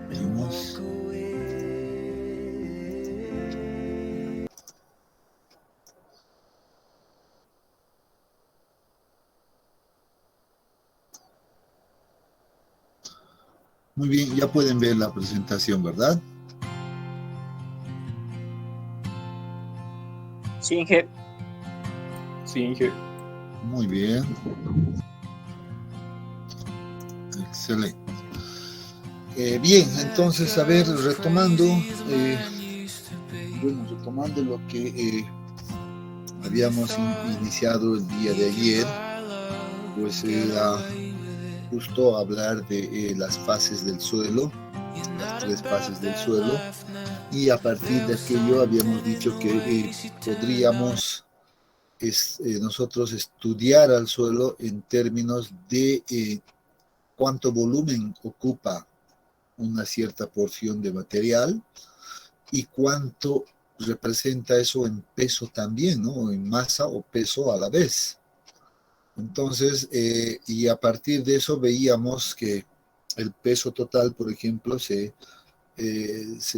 Seguimos. Muy bien, ya pueden ver la presentación, ¿verdad? Sí, Inge. Sí, Inge. Muy bien. Excelente. Bien, entonces, a ver, retomando lo que habíamos iniciado el día de ayer, pues era justo hablar de las fases del suelo, las 3 fases del suelo, y a partir de aquello habíamos dicho que podríamos nosotros estudiar al suelo en términos de cuánto volumen ocupa una cierta porción de material y cuánto representa eso en peso también, ¿no? En masa o peso a la vez. Entonces, y a partir de eso veíamos que el peso total, por ejemplo, se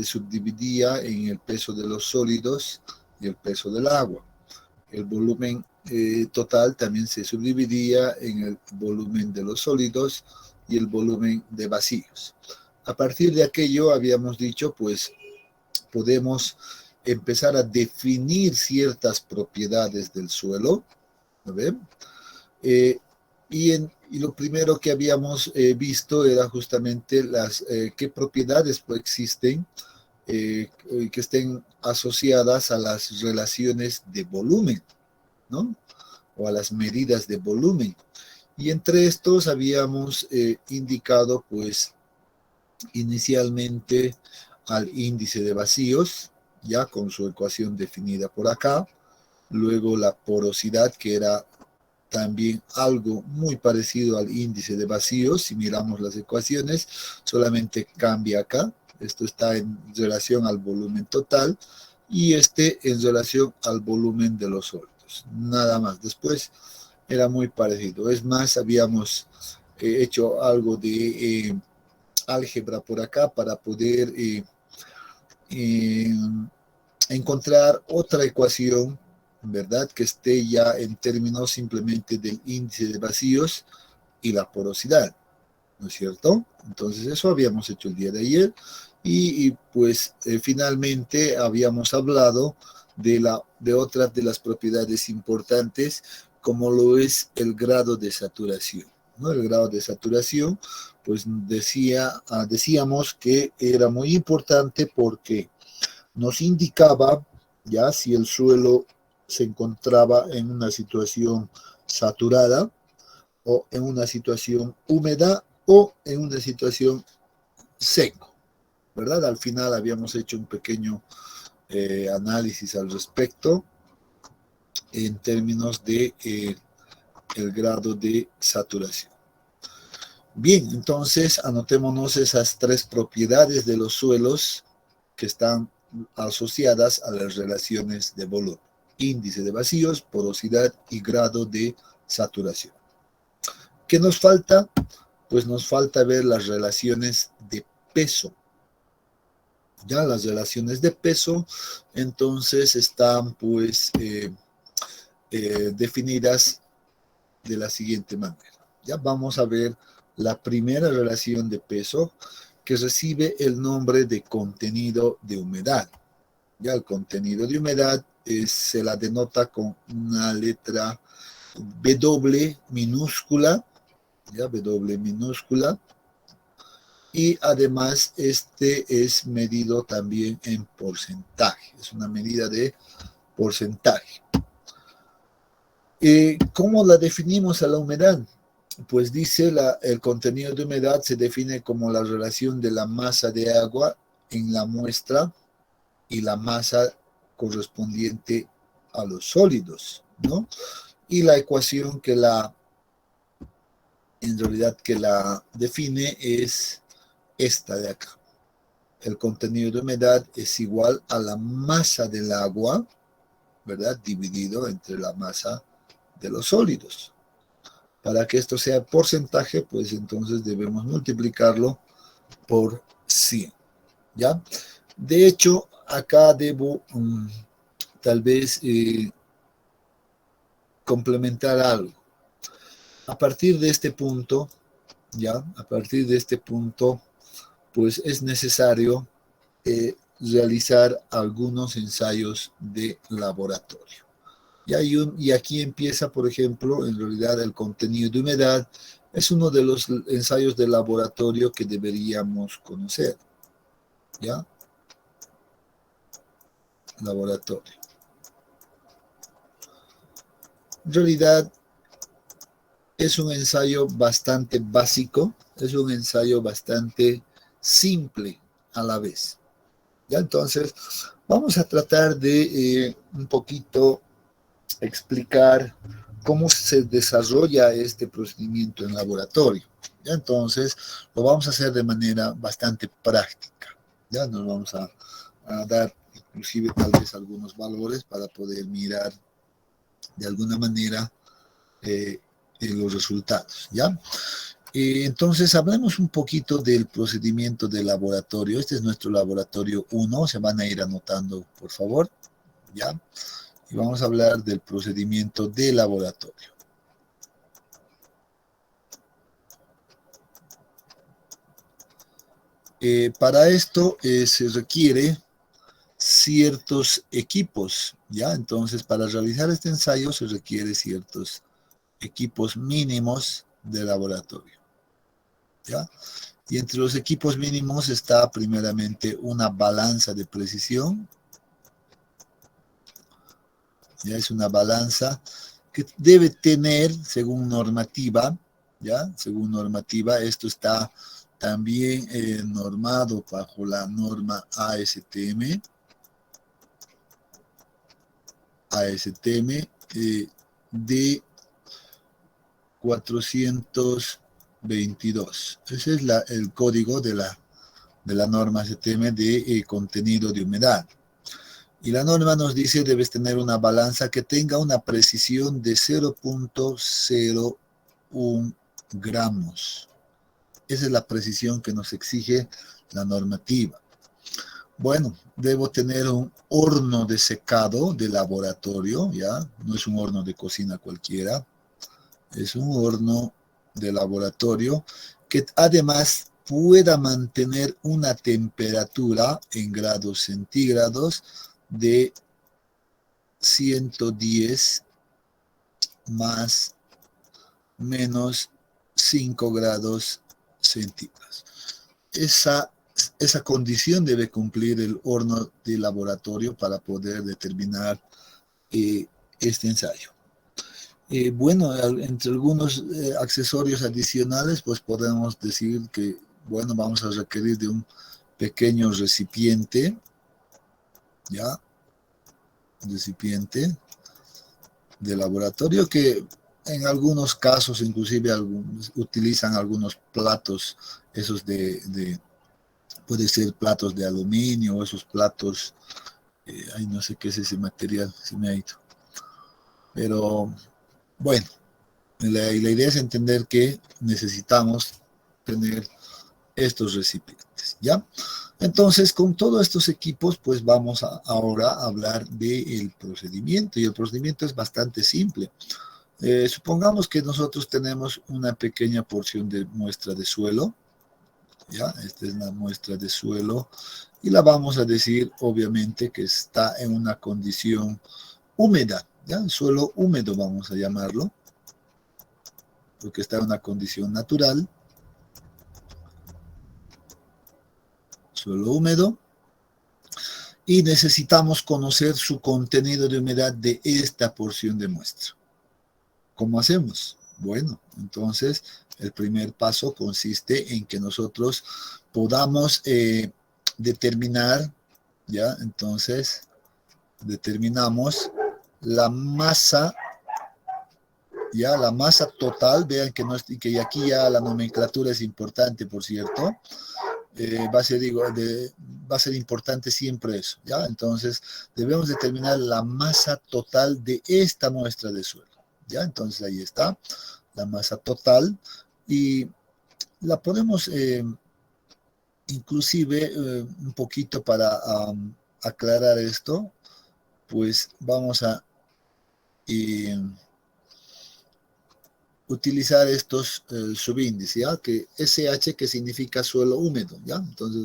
subdividía en el peso de los sólidos y el peso del agua. El volumen total también se subdividía en el volumen de los sólidos y el volumen de vacíos. A partir de aquello habíamos dicho, pues podemos empezar a definir ciertas propiedades del suelo, ¿no ven? Y lo primero que habíamos visto era justamente qué propiedades pues, existen que estén asociadas a las relaciones de volumen, ¿no? O a las medidas de volumen. Y entre estos habíamos indicado, pues, inicialmente al índice de vacíos, ya con su ecuación definida por acá, luego la porosidad, que era también algo muy parecido al índice de vacíos, si miramos las ecuaciones, solamente cambia acá, esto está en relación al volumen total, y este en relación al volumen de los sólidos, nada más. Después era muy parecido, es más, habíamos hecho algo de álgebra por acá para poder eh, encontrar otra ecuación, ¿verdad? Que esté ya en términos simplemente del índice de vacíos y la porosidad, ¿no es cierto? Entonces eso habíamos hecho el día de ayer y pues finalmente habíamos hablado de otras de las propiedades importantes como lo es el grado de saturación, ¿no? El grado de saturación, pues decíamos que era muy importante porque nos indicaba ya si el suelo se encontraba en una situación saturada o en una situación húmeda o en una situación seco, ¿verdad? Al final habíamos hecho un pequeño análisis al respecto en términos de el grado de saturación. Bien, entonces anotémonos esas 3 propiedades de los suelos que están asociadas a las relaciones de volumen: índice de vacíos, porosidad y grado de saturación. ¿Qué nos falta? Pues nos falta ver las relaciones de peso. Ya las relaciones de peso, entonces están pues definidas de la siguiente manera. Ya vamos a ver la primera relación de peso que recibe el nombre de contenido de humedad. Ya el contenido de humedad se la denota con una letra W minúscula, ya W minúscula, y además este es medido también en porcentaje, es una medida de porcentaje. ¿Cómo la definimos a la humedad? Pues dice el contenido de humedad se define como la relación de la masa de agua en la muestra y la masa correspondiente a los sólidos, ¿no? Y la ecuación en realidad que la define es esta de acá. El contenido de humedad es igual a la masa del agua ¿verdad? Dividido entre la masa de los sólidos. Para que esto sea porcentaje, pues entonces debemos multiplicarlo por 100, ¿ya? De hecho, acá debo tal vez complementar algo. A partir de este punto, ¿ya? A partir de este punto, pues es necesario realizar algunos ensayos de laboratorio. Y aquí empieza, por ejemplo, en realidad el contenido de humedad es uno de los ensayos de laboratorio que deberíamos conocer, ¿ya? Laboratorio. En realidad es un ensayo bastante básico, es un ensayo bastante simple a la vez. ¿Ya? Entonces, vamos a tratar de un poquito explicar cómo se desarrolla este procedimiento en laboratorio. ¿Ya? Entonces, lo vamos a hacer de manera bastante práctica. Ya nos vamos a dar inclusive tal vez algunos valores para poder mirar de alguna manera los resultados. ¿Ya? Entonces, hablemos un poquito del procedimiento de laboratorio. Este es nuestro laboratorio 1. Se van a ir anotando, por favor. ¿Ya? Y vamos a hablar del procedimiento de laboratorio. Para esto se requiere ciertos equipos, ¿ya? Entonces, para realizar este ensayo se requiere ciertos equipos mínimos de laboratorio, ¿ya? Y entre los equipos mínimos está primeramente una balanza de precisión, ya es una balanza que debe tener, según normativa, ¿ya? Según normativa, esto está también normado bajo la norma ASTM, de 422. Ese es el código de la norma ASTM de contenido de humedad. Y la norma nos dice debes tener una balanza que tenga una precisión de 0.01 gramos. Esa es la precisión que nos exige la normativa. Bueno, debo tener un horno de secado de laboratorio, ¿ya? No es un horno de cocina cualquiera. Es un horno de laboratorio que además pueda mantener una temperatura en grados centígrados de 110 más menos 5 grados centígrados. Esa condición debe cumplir el horno de laboratorio para poder determinar este ensayo. Bueno, entre algunos accesorios adicionales, pues podemos decir que, bueno, vamos a requerir de un pequeño recipiente, ¿ya? Recipiente de laboratorio que en algunos casos, inclusive utilizan algunos platos, esos puede ser platos de aluminio o esos platos, ay, no sé qué es ese material, se me ha ido. Pero, bueno, la idea es entender que necesitamos tener estos recipientes, ¿ya? Entonces, con todos estos equipos, pues vamos ahora a hablar del procedimiento, y el procedimiento es bastante simple. Supongamos que nosotros tenemos una pequeña porción de muestra de suelo, ¿ya? Esta es la muestra de suelo, y la vamos a decir, obviamente, que está en una condición húmeda, ¿ya? Suelo húmedo vamos a llamarlo, porque está en una condición natural. Suelo húmedo. Y necesitamos conocer su contenido de humedad de esta porción de muestra. ¿Cómo hacemos? Bueno, entonces el primer paso consiste en que nosotros podamos determinar, ¿ya? Entonces, determinamos la masa, ya la masa total. Vean que aquí ya la nomenclatura es importante, por cierto. Va va a ser importante siempre eso, ¿ya? Entonces, debemos determinar la masa total de esta muestra de suelo, ¿ya? Entonces, ahí está, la masa total, y la podemos, inclusive, un poquito para aclarar esto, pues vamos a utilizar estos subíndices, ¿ya? Que SH, que significa suelo húmedo, ¿ya? Entonces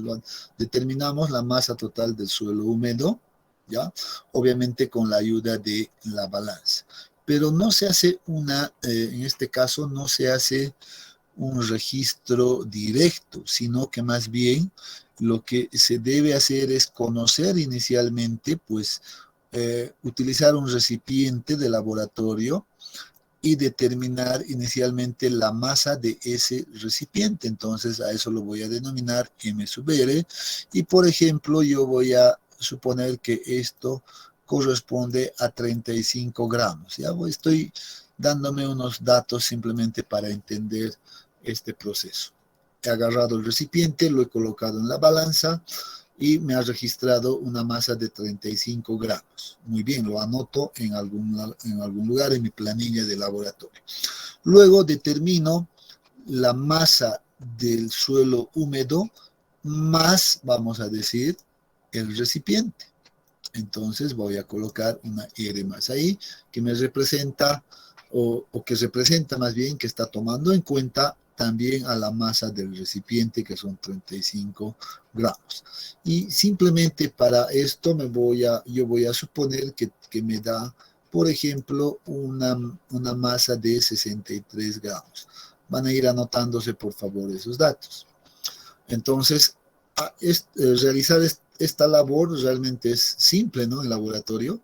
determinamos la masa total del suelo húmedo, ¿ya? Obviamente con la ayuda de la balanza. Pero no se hace en este caso no se hace un registro directo, sino que más bien lo que se debe hacer es conocer inicialmente, pues, utilizar un recipiente de laboratorio y determinar inicialmente la masa de ese recipiente. Entonces a eso lo voy a denominar M sub R, y por ejemplo yo voy a suponer que esto corresponde a 35 gramos. Ya estoy dándome unos datos simplemente para entender este proceso. He agarrado el recipiente, lo he colocado en la balanza y me ha registrado una masa de 35 gramos. Muy bien, lo anoto en algún lugar en mi planilla de laboratorio. Luego determino la masa del suelo húmedo más, vamos a decir, el recipiente. Entonces voy a colocar una R más ahí, que me representa, o que representa más bien, que está tomando en cuenta también a la masa del recipiente, que son 35 gramos. Y simplemente para esto yo voy a suponer que me da, por ejemplo, una masa de 63 gramos. Van a ir anotándose, por favor, esos datos. Entonces, realizar esta labor realmente es simple, ¿no? En laboratorio.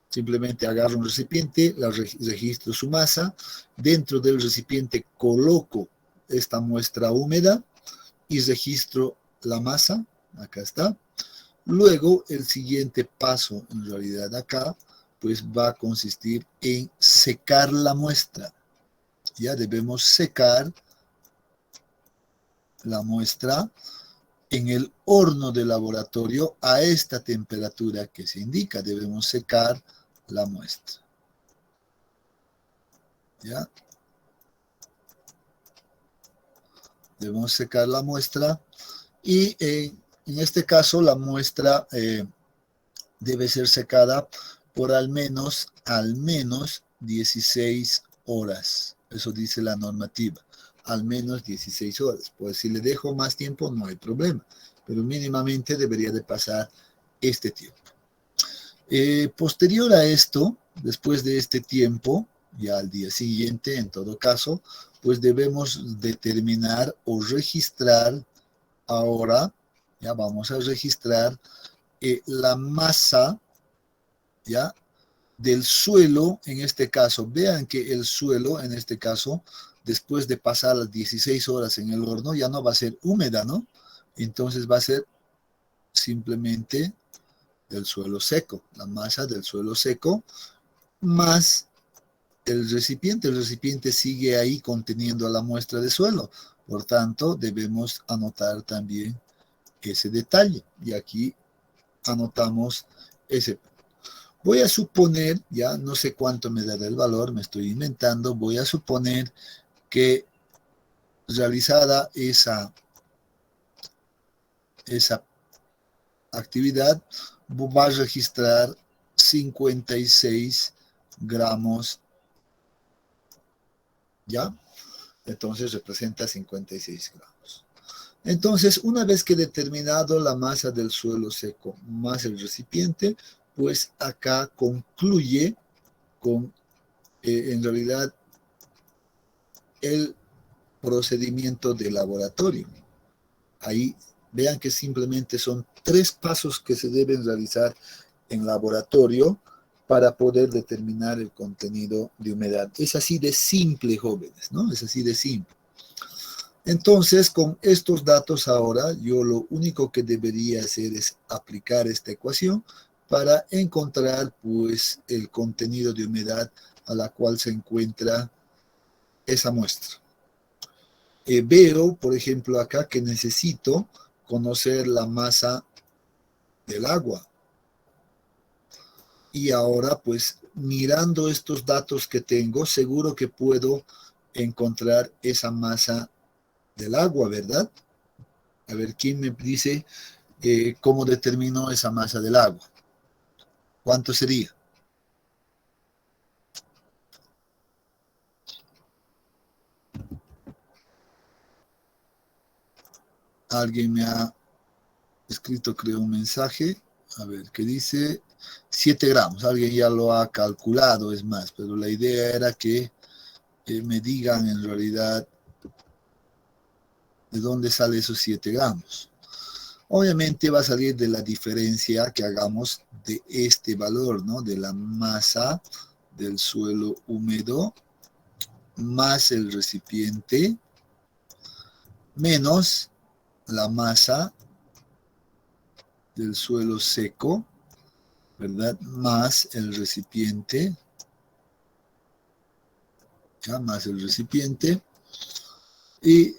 Simplemente agarro un recipiente, registro su masa, dentro del recipiente coloco esta muestra húmeda y registro la masa, acá está. Luego el siguiente paso, en realidad acá, pues va a consistir en secar la muestra. Ya debemos secar la muestra en el horno de laboratorio a esta temperatura que se indica. Debemos secar la muestra. ¿Ya? Debemos secar la muestra y en este caso la muestra debe ser secada por al menos 16 horas. Eso dice la normativa, al menos 16 horas. Pues si le dejo más tiempo no hay problema, pero mínimamente debería de pasar este tiempo. Posterior a esto, después de este tiempo, ya al día siguiente, en todo caso, pues debemos determinar o registrar ahora, ya vamos a registrar la masa, ya, del suelo, en este caso. Vean que el suelo, en este caso, después de pasar las 16 horas en el horno, ya no va a ser húmeda, ¿no? Entonces va a ser simplemente del suelo seco, la masa del suelo seco, más el recipiente sigue ahí conteniendo la muestra de suelo, por tanto debemos anotar también ese detalle, y aquí anotamos ese. Voy a suponer, ya no sé cuánto me dará el valor, me estoy inventando, voy a suponer que realizada esa actividad va a registrar 56 gramos, ¿ya? Entonces representa 56 gramos. Entonces, una vez que he determinado la masa del suelo seco más el recipiente, pues acá concluye con, en realidad, el procedimiento de laboratorio. Ahí vean que simplemente son 3 pasos que se deben realizar en laboratorio para poder determinar el contenido de humedad. Es así de simple, jóvenes, ¿no? Es así de simple. Entonces, con estos datos ahora, yo lo único que debería hacer es aplicar esta ecuación para encontrar, pues, el contenido de humedad a la cual se encuentra esa muestra. Veo, por ejemplo, acá que necesito conocer la masa del agua. Y ahora, pues, mirando estos datos que tengo, seguro que puedo encontrar esa masa del agua, ¿verdad? A ver, ¿quién me dice cómo determino esa masa del agua? ¿Cuánto sería? Alguien me ha escrito, creo, un mensaje. A ver, ¿qué dice? 7 gramos. Alguien ya lo ha calculado, es más, pero la idea era que me digan en realidad de dónde sale esos 7 gramos. Obviamente va a salir de la diferencia que hagamos de este valor, ¿no? De la masa del suelo húmedo más el recipiente menos la masa del suelo seco, ¿verdad? Más el recipiente, ¿ya? Más el recipiente. Y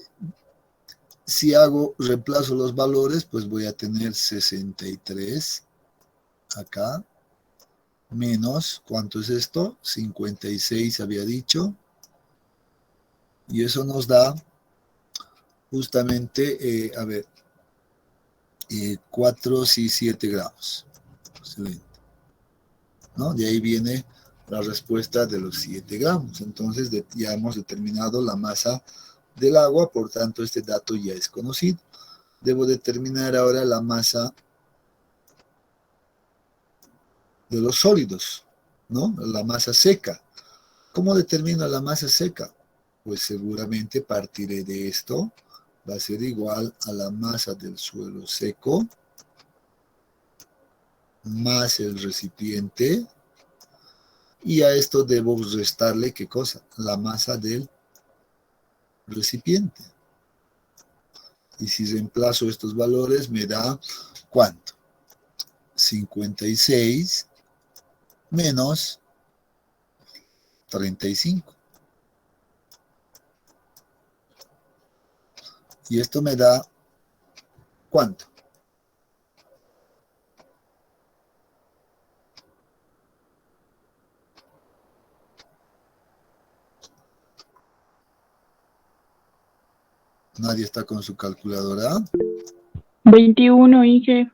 si reemplazo los valores, pues voy a tener 63 acá, menos, ¿cuánto es esto? 56 había dicho. Y eso nos da justamente, 4 y 7 gramos. Excelente. ¿No? De ahí viene la respuesta de los 7 gramos. Entonces ya hemos determinado la masa del agua, por tanto este dato ya es conocido. Debo determinar ahora la masa de los sólidos, ¿no? La masa seca. ¿Cómo determino la masa seca? Pues seguramente partiré de esto. Va a ser igual a la masa del suelo seco más el recipiente. Y a esto debo restarle, ¿qué cosa? La masa del recipiente. Y si reemplazo estos valores, me da, ¿cuánto? 56 menos 35. Y esto me da, ¿cuánto? Nadie está con su calculadora. 21, Inge.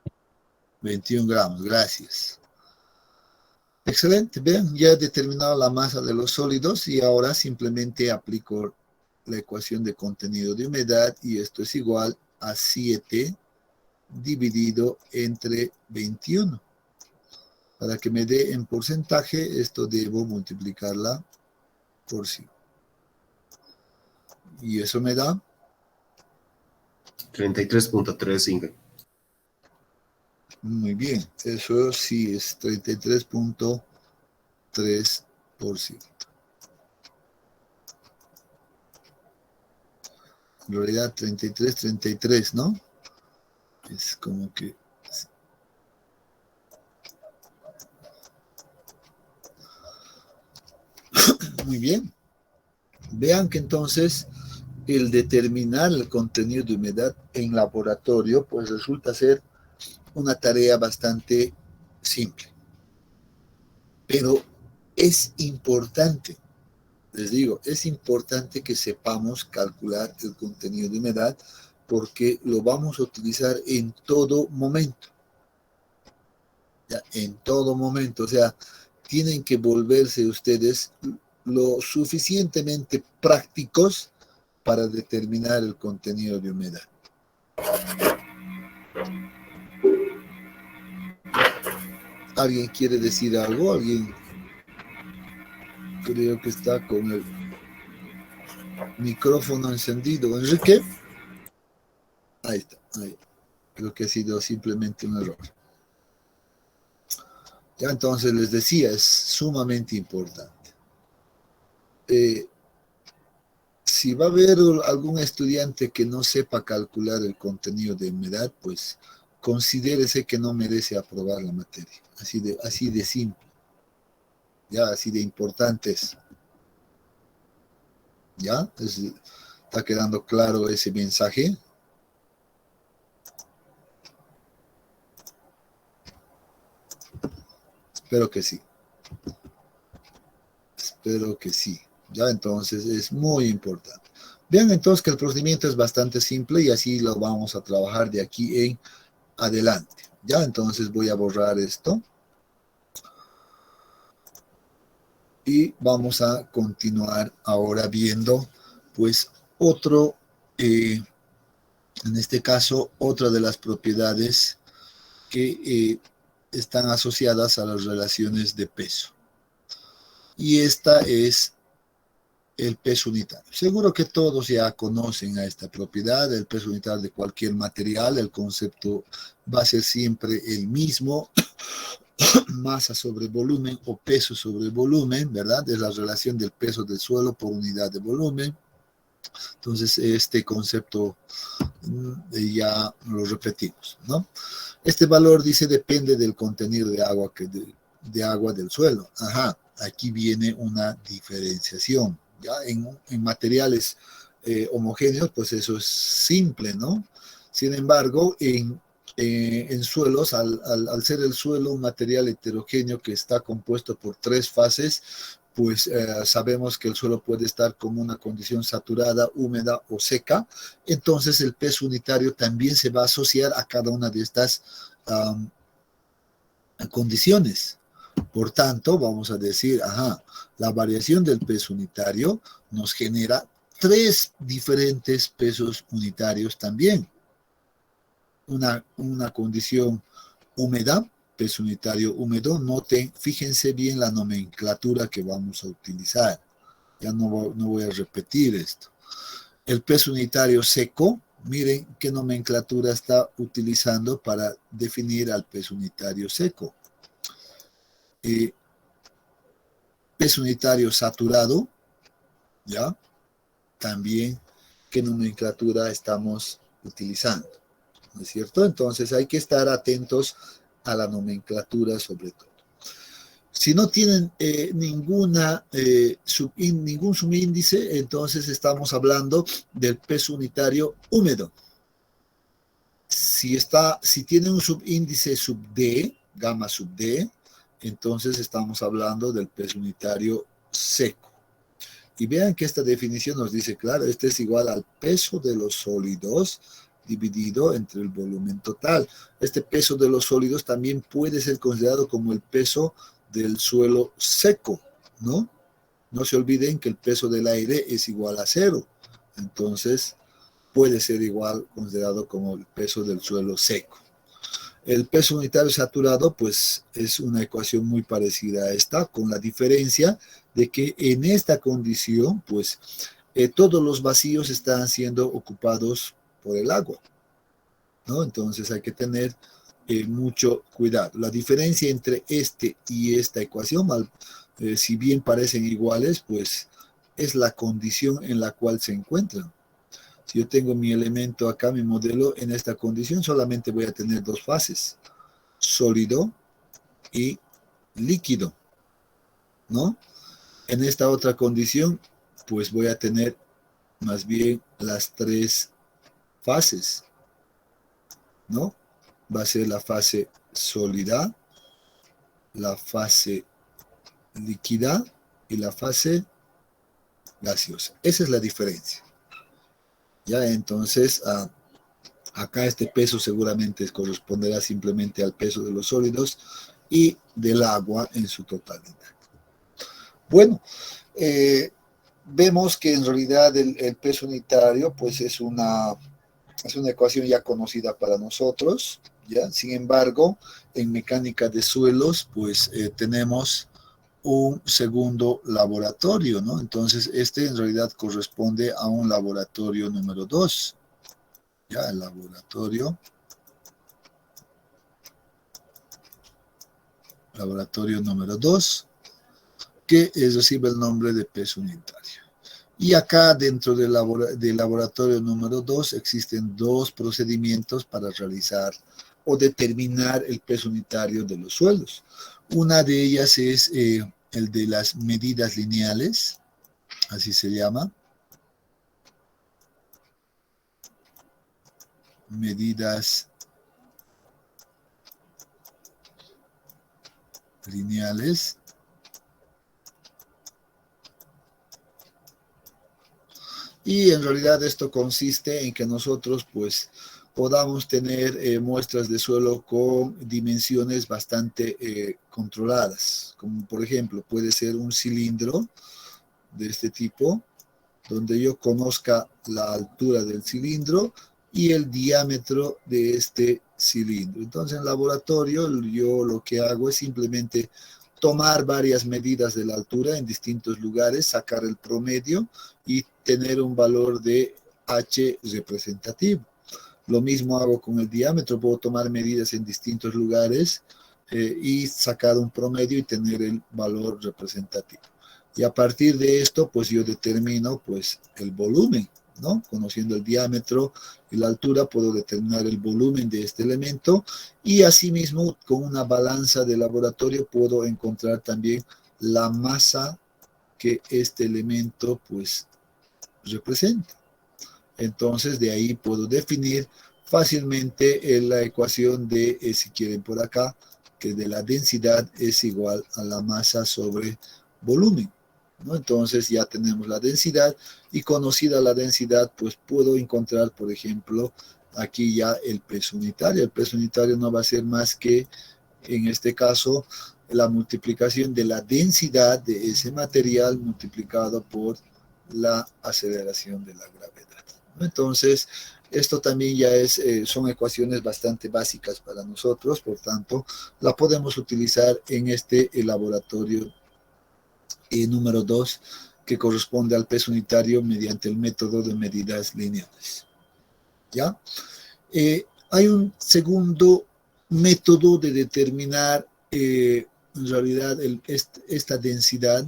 21 gramos, gracias. Excelente, vean, ya he determinado la masa de los sólidos y ahora simplemente aplico la ecuación de contenido de humedad y esto es igual a 7 dividido entre 21. Para que me dé en porcentaje, esto debo multiplicarla por 5. Y eso me da 33.3, Inge. muy bien, eso sí es 33.3%. En realidad 33, ¿no? Es como que... Muy bien. Vean que entonces el determinar el contenido de humedad en laboratorio pues resulta ser una tarea bastante simple. Pero es importante, les digo, es importante que sepamos calcular el contenido de humedad porque lo vamos a utilizar en todo momento. Ya, en todo momento, o sea, tienen que volverse ustedes lo suficientemente prácticos para determinar el contenido de humedad. ¿Alguien quiere decir algo? ¿Alguien? Creo que está con el micrófono encendido. Enrique. Ahí está. Ahí. Creo que ha sido simplemente un error. Ya entonces les decía, es sumamente importante. Si va a haber algún estudiante que no sepa calcular el contenido de humedad, pues considérese que no merece aprobar la materia. Así de simple. Ya, así de importante es. ¿Ya? ¿Está quedando claro ese mensaje? Espero que sí. Espero que sí. Ya, entonces es muy importante. Vean entonces que el procedimiento es bastante simple y así lo vamos a trabajar de aquí en adelante. Ya, entonces voy a borrar esto. Y vamos a continuar ahora viendo, pues, otro, en este caso, otra de las propiedades que están asociadas a las relaciones de peso. Y esta es el peso unitario. Seguro que todos ya conocen a esta propiedad, el peso unitario de cualquier material. El concepto va a ser siempre el mismo. Masa sobre volumen o peso sobre volumen, ¿verdad? Es la relación del peso del suelo por unidad de volumen. Entonces, este concepto ya lo repetimos, ¿no? Este valor, dice, depende del contenido de agua, de agua del suelo. Ajá, aquí viene una diferenciación. ¿Ya? En materiales homogéneos, pues eso es simple, ¿no? Sin embargo, en suelos, al ser el suelo un material heterogéneo que está compuesto por tres fases, pues sabemos que el suelo puede estar como una condición saturada, húmeda o seca. Entonces el peso unitario también se va a asociar a cada una de estas condiciones. Por tanto, vamos a decir, ajá, la variación del peso unitario nos genera tres diferentes pesos unitarios también. Una condición húmeda, peso unitario húmedo. Noten, fíjense bien la nomenclatura que vamos a utilizar. Ya no voy a repetir esto. El peso unitario seco, miren qué nomenclatura está utilizando para definir al peso unitario seco. Peso unitario saturado, ¿ya? También qué nomenclatura estamos utilizando, ¿no es cierto? Entonces hay que estar atentos a la nomenclatura sobre todo. Si no tienen ningún subíndice, entonces estamos hablando del peso unitario húmedo. Si tiene un subíndice sub D, gamma sub D, entonces estamos hablando del peso unitario seco. Y vean que esta definición nos dice, claro, este es igual al peso de los sólidos dividido entre el volumen total. Este peso de los sólidos también puede ser considerado como el peso del suelo seco, ¿no? No se olviden que el peso del aire es igual a cero. Entonces, puede ser igual considerado como el peso del suelo seco. El peso unitario saturado, pues, es una ecuación muy parecida a esta, con la diferencia de que en esta condición, pues, todos los vacíos están siendo ocupados por el agua, ¿no? Entonces hay que tener mucho cuidado. La diferencia entre este y esta ecuación, si bien parecen iguales, pues es la condición en la cual se encuentran. Si yo tengo mi elemento acá, mi modelo, en esta condición solamente voy a tener dos fases, sólido y líquido, ¿no? En esta otra condición, pues voy a tener más bien las tres fases, ¿no? Va a ser la fase sólida, la fase líquida y la fase gaseosa. Esa es la diferencia. Ya, entonces, acá este peso seguramente corresponderá simplemente al peso de los sólidos y del agua en su totalidad. Bueno, vemos que en realidad el peso unitario pues es una ecuación ya conocida para nosotros, ¿ya? Sin embargo, en mecánica de suelos pues tenemos un segundo laboratorio, ¿no? Entonces, este en realidad corresponde a un laboratorio número 2, ¿ya? El laboratorio número 2, que recibe el nombre de peso unitario. Y acá dentro del laboratorio número 2 existen dos procedimientos para realizar o determinar el peso unitario de los suelos. Una de ellas es el de las medidas lineales, así se llama. Medidas lineales. Y en realidad esto consiste en que nosotros pues podamos tener muestras de suelo con dimensiones bastante controladas, como por ejemplo puede ser un cilindro de este tipo, donde yo conozca la altura del cilindro y el diámetro de este cilindro. Entonces en laboratorio yo lo que hago es simplemente tomar varias medidas de la altura en distintos lugares, sacar el promedio y tener un valor de H representativo. Lo mismo hago con el diámetro, puedo tomar medidas en distintos lugares y sacar un promedio y tener el valor representativo. Y a partir de esto, pues yo determino pues el volumen, ¿no? Conociendo el diámetro y la altura, puedo determinar el volumen de este elemento y asimismo con una balanza de laboratorio puedo encontrar también la masa que este elemento pues representa. Entonces de ahí puedo definir fácilmente la ecuación de, si quieren por acá, que de la densidad es igual a la masa sobre volumen, ¿no? Entonces ya tenemos la densidad y conocida la densidad, pues puedo encontrar, por ejemplo, aquí ya el peso unitario. El peso unitario no va a ser más que, en este caso, la multiplicación de la densidad de ese material multiplicado por la aceleración de la gravedad, ¿no? Entonces, esto también ya son ecuaciones bastante básicas para nosotros, por tanto, la podemos utilizar en este laboratorio número 2, que corresponde al peso unitario mediante el método de medidas lineales. ¿Ya? Hay un segundo método de determinar en realidad esta densidad,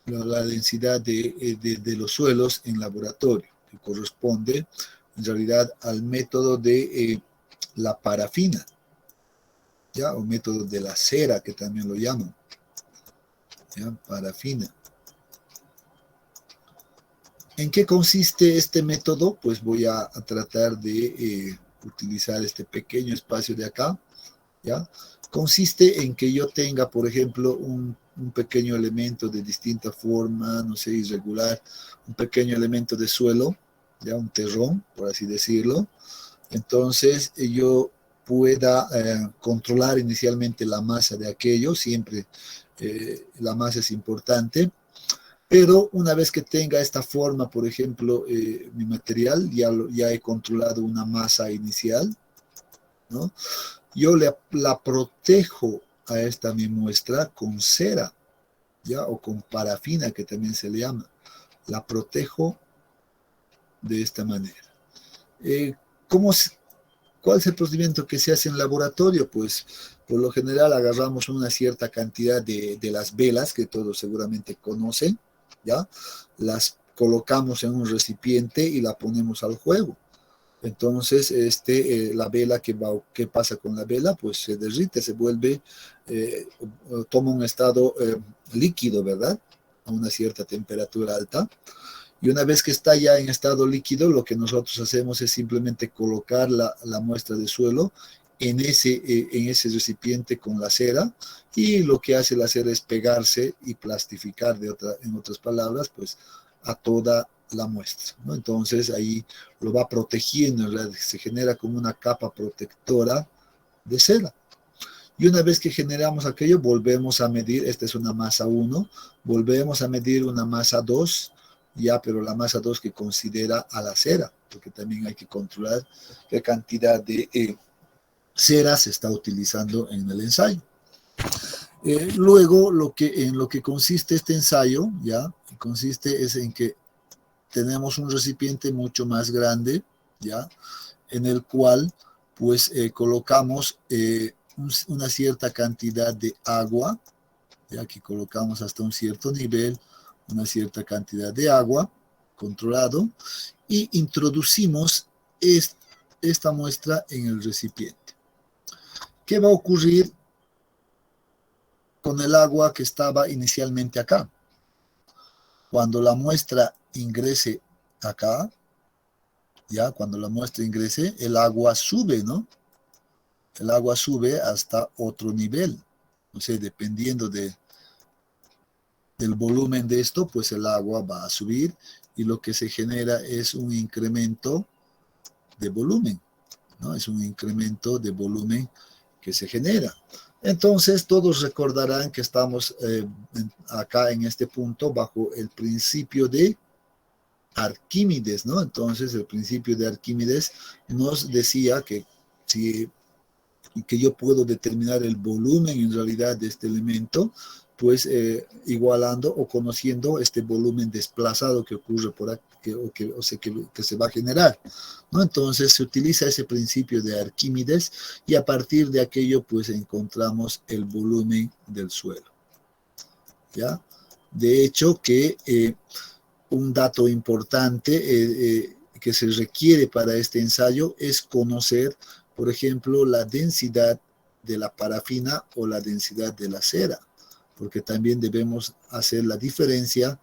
la densidad de los suelos en laboratorio, que corresponde en realidad al método de la parafina, ¿ya? O método de la cera, que también lo llaman, ¿ya? Parafina. ¿En qué consiste este método? Pues voy a tratar de utilizar este pequeño espacio de acá, ¿ya? Consiste en que yo tenga, por ejemplo, un pequeño elemento de distinta forma, no sé, irregular, un pequeño elemento de suelo, ya un terrón, por así decirlo. Entonces yo pueda controlar inicialmente la masa de aquello, siempre la masa es importante, pero una vez que tenga esta forma, por ejemplo, mi material, ya he controlado una masa inicial, ¿no? Yo la protejo a esta mi muestra con cera, ¿ya? O con parafina, que también se le llama. La protejo de esta manera. ¿Cuál es el procedimiento que se hace en laboratorio? Pues por lo general agarramos una cierta cantidad de las velas que todos seguramente conocen, ¿ya? Las colocamos en un recipiente y la ponemos al juego. Entonces, la vela, ¿qué pasa con la vela? Pues se derrite, se vuelve, toma un estado líquido, ¿verdad? A una cierta temperatura alta. Y una vez que está ya en estado líquido, lo que nosotros hacemos es simplemente colocar la muestra de suelo en ese recipiente con la cera, y lo que hace la cera es pegarse y plastificar, en otras palabras, pues a toda la muestra, ¿no? Entonces ahí lo va protegiendo, se genera como una capa protectora de cera. Y una vez que generamos aquello, volvemos a medir, esta es una masa 1, volvemos a medir una masa 2, ya, pero la masa 2 que considera a la cera, porque también hay que controlar qué cantidad de cera se está utilizando en el ensayo. Luego, en lo que consiste este ensayo, ya, consiste es en que tenemos un recipiente mucho más grande, ya, en el cual pues colocamos una cierta cantidad de agua, ya que colocamos hasta un cierto nivel, una cierta cantidad de agua controlado, y introducimos esta muestra en el recipiente. ¿Qué va a ocurrir con el agua que estaba inicialmente acá? Cuando la muestra ingrese acá, ya, cuando la muestra ingrese, el agua sube, ¿no? El agua sube hasta otro nivel, no sé, dependiendo del volumen de esto, pues el agua va a subir y lo que se genera es un incremento de volumen, ¿no? Es un incremento de volumen que se genera. Entonces, todos recordarán que estamos acá en este punto bajo el principio de Arquímedes, ¿no? Entonces, el principio de Arquímedes nos decía que si que yo puedo determinar el volumen en realidad de este elemento, pues igualando o conociendo este volumen desplazado que ocurre por aquí, que se va a generar, ¿no? Entonces se utiliza ese principio de Arquímedes y a partir de aquello pues encontramos el volumen del suelo, ¿ya? De hecho que un dato importante que se requiere para este ensayo es conocer, por ejemplo, la densidad de la parafina o la densidad de la cera, porque también debemos hacer la diferencia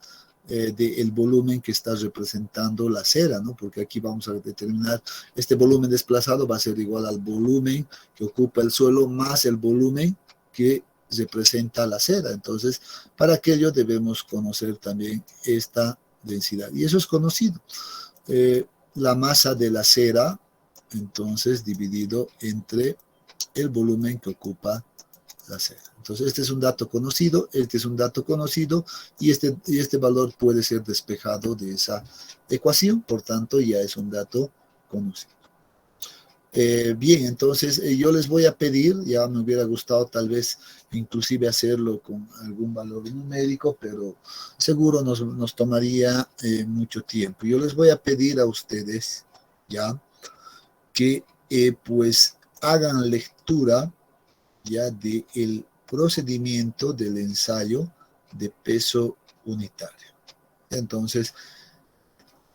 del volumen que está representando la cera, ¿no? Porque aquí vamos a determinar este volumen desplazado va a ser igual al volumen que ocupa el suelo más el volumen que representa la cera. Entonces, para aquello debemos conocer también esta densidad. Y eso es conocido. La masa de la cera, entonces, dividido entre el volumen que ocupa la cera. Entonces, este es un dato conocido, este es un dato conocido, y este valor puede ser despejado de esa ecuación, por tanto, ya es un dato conocido. Bien, entonces yo les voy a pedir, ya me hubiera gustado tal vez inclusive hacerlo con algún valor numérico, pero seguro nos tomaría mucho tiempo. Yo les voy a pedir a ustedes ya que pues hagan lectura ya del procedimiento del ensayo de peso unitario. Entonces,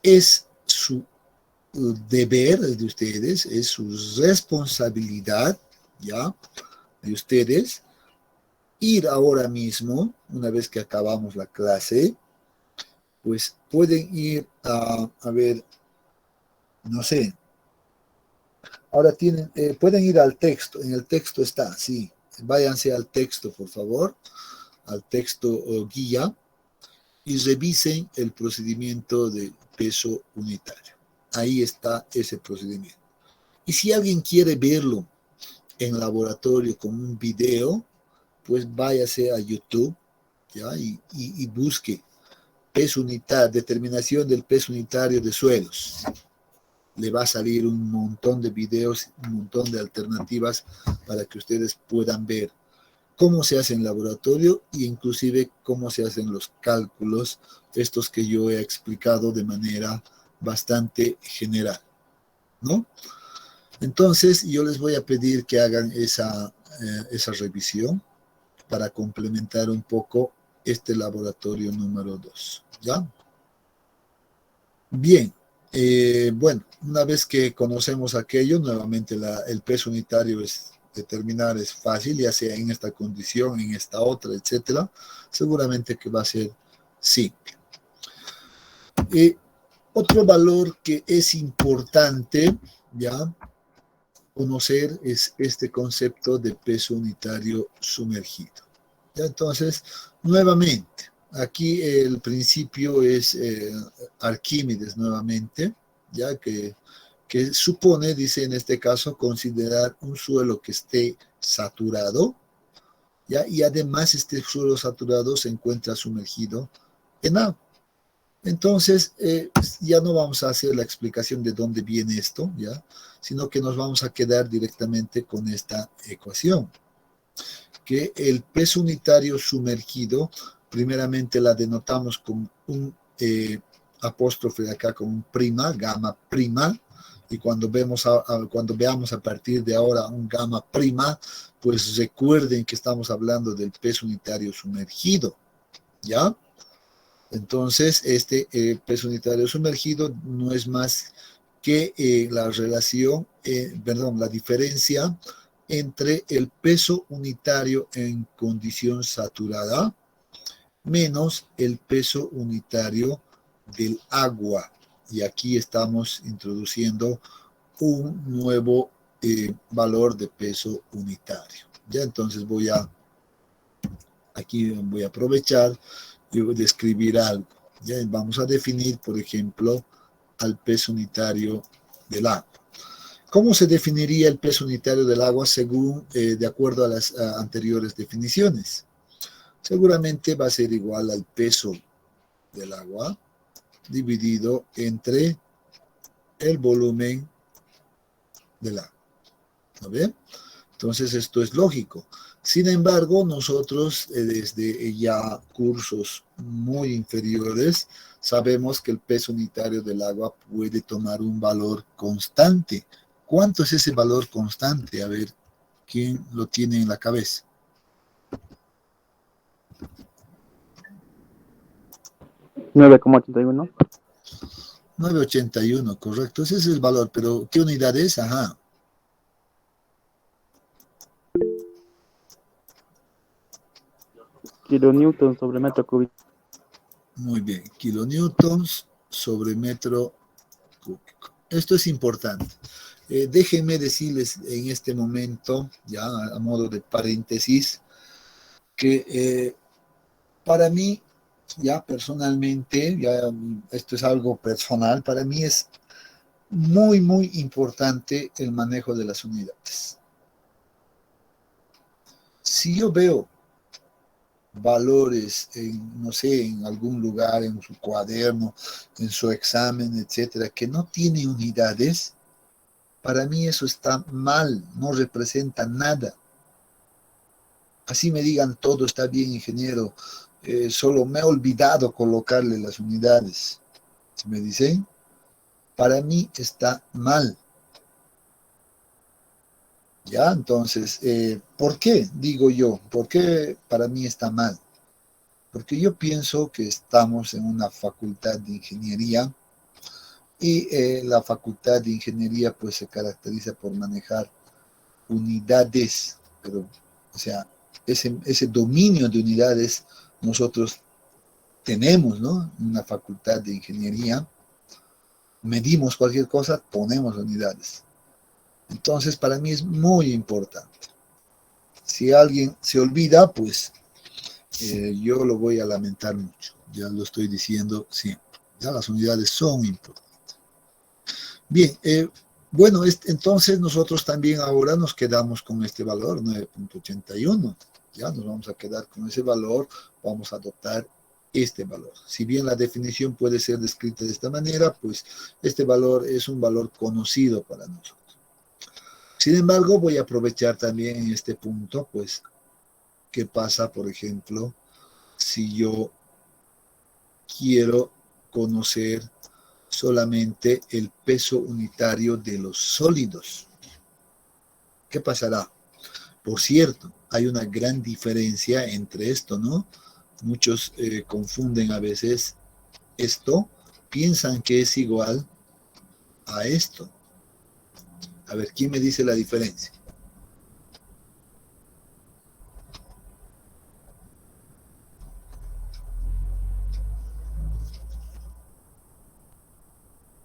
es su deber de ustedes, es su responsabilidad, ¿ya? De ustedes, ir ahora mismo, una vez que acabamos la clase, pues pueden ir a ver, no sé, ahora pueden ir al texto, en el texto está, sí, váyanse al texto, por favor, al texto guía, y revisen el procedimiento de peso unitario. Ahí está ese procedimiento. Y si alguien quiere verlo en laboratorio con un video, pues váyase a YouTube, ¿ya? Y busque peso unitario, determinación del peso unitario de suelos. Le va a salir un montón de videos, un montón de alternativas para que ustedes puedan ver cómo se hace en laboratorio e inclusive cómo se hacen los cálculos, estos que yo he explicado de manera bastante general, ¿no? Entonces, yo les voy a pedir que hagan esa revisión para complementar un poco este laboratorio número 2, ¿ya? Bien, bueno, una vez que conocemos aquello, nuevamente el peso unitario determinar es fácil, ya sea en esta condición, en esta otra, etcétera, seguramente que va a ser simple. Otro valor que es importante, ¿ya? Conocer es este concepto de peso unitario sumergido. ¿Ya? Entonces, nuevamente, aquí el principio es Arquímedes nuevamente, ya que supone, dice en este caso, considerar un suelo que esté saturado, ¿ya? Y además este suelo saturado se encuentra sumergido en agua. Entonces, ya no vamos a hacer la explicación de dónde viene esto, ¿ya? Sino que nos vamos a quedar directamente con esta ecuación, que el peso unitario sumergido, primeramente la denotamos con un apóstrofe acá, con un prima, gamma prima, y cuando veamos a partir de ahora un gamma prima, pues recuerden que estamos hablando del peso unitario sumergido, ¿ya? Entonces, este peso unitario sumergido no es más que la relación, la diferencia entre el peso unitario en condición saturada menos el peso unitario del agua. Y aquí estamos introduciendo un nuevo valor de peso unitario. Ya entonces voy a aquí voy a aprovechar y voy a describir algo. Ya vamos a definir, por ejemplo, al peso unitario del agua. ¿Cómo se definiría el peso unitario del agua según, de acuerdo a las anteriores definiciones? Seguramente va a ser igual al peso del agua dividido entre el volumen del agua. ¿No ven? Entonces esto es lógico. Sin embargo, nosotros desde ya cursos muy inferiores sabemos que el peso unitario del agua puede tomar un valor constante. ¿Cuánto es ese valor constante? A ver, ¿quién lo tiene en la cabeza? 9,81. 9,81, correcto. Ese es el valor, pero ¿qué unidad es? Ajá. Kilonewton sobre metro cúbico. Muy bien, kilonewtons sobre metro cúbico. Esto es importante. Déjenme decirles en este momento, ya a modo de paréntesis, que para mí, ya personalmente, ya esto es algo personal, para mí es muy, muy importante el manejo de las unidades. Si yo veo valores en, no sé, en algún lugar, en su cuaderno, en su examen, etcétera, que no tiene unidades, para mí eso está mal, no representa nada. Así me digan, todo está bien, ingeniero, solo me he olvidado colocarle las unidades. Si me dicen, para mí está mal. Ya, entonces, ¿por qué? Digo yo, ¿por qué para mí está mal? Porque yo pienso que estamos en una facultad de ingeniería y la facultad de ingeniería pues se caracteriza por manejar unidades, pero, o sea, ese dominio de unidades nosotros tenemos, ¿no? En una facultad de ingeniería, medimos cualquier cosa, ponemos unidades. Entonces, para mí es muy importante. Si alguien se olvida, pues yo lo voy a lamentar mucho. Ya lo estoy diciendo siempre. Ya las unidades son importantes. Bien, bueno, entonces nosotros también ahora nos quedamos con este valor, 9,81. Ya nos vamos a quedar con ese valor, vamos a adoptar este valor. Si bien la definición puede ser descrita de esta manera, pues este valor es un valor conocido para nosotros. Sin embargo, voy a aprovechar también en este punto, pues, qué pasa, por ejemplo, si yo quiero conocer solamente el peso unitario de los sólidos. ¿Qué pasará? Por cierto, hay una gran diferencia entre esto, ¿no? Muchos confunden a veces esto, piensan que es igual a esto. A ver, ¿quién me dice la diferencia?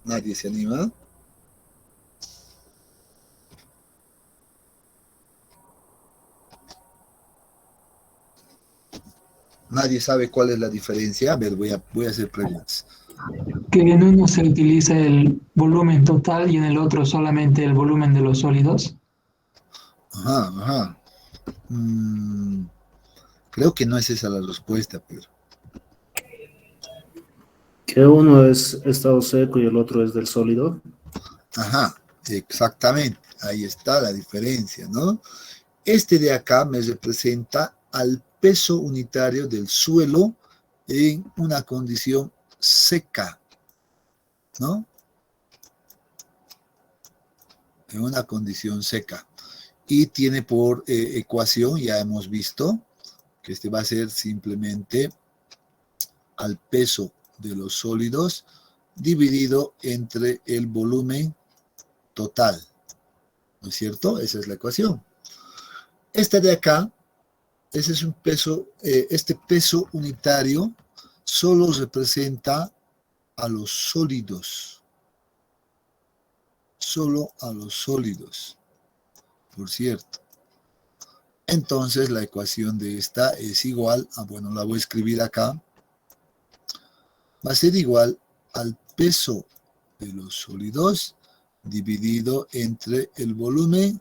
¿Nadie se anima? ¿Nadie sabe cuál es la diferencia? A ver, voy a hacer preguntas. Que en uno se utiliza el volumen total y en el otro solamente el volumen de los sólidos. Ajá, ajá. Creo que no es esa la respuesta, pero... Que uno es estado seco y el otro es del sólido. Ajá, exactamente. Ahí está la diferencia, ¿no? Este de acá me representa al peso unitario del suelo en una condición seca, ¿no? En una condición seca. Y tiene por ecuación, ya hemos visto, que este va a ser simplemente al peso de los sólidos dividido entre el volumen total, ¿no es cierto? Esa es la ecuación. Esta de acá, ese es un peso, este peso unitario solo representa a los sólidos, solo a los sólidos, por cierto. Entonces la ecuación de esta es igual a, bueno, la voy a escribir acá, va a ser igual al peso de los sólidos dividido entre el volumen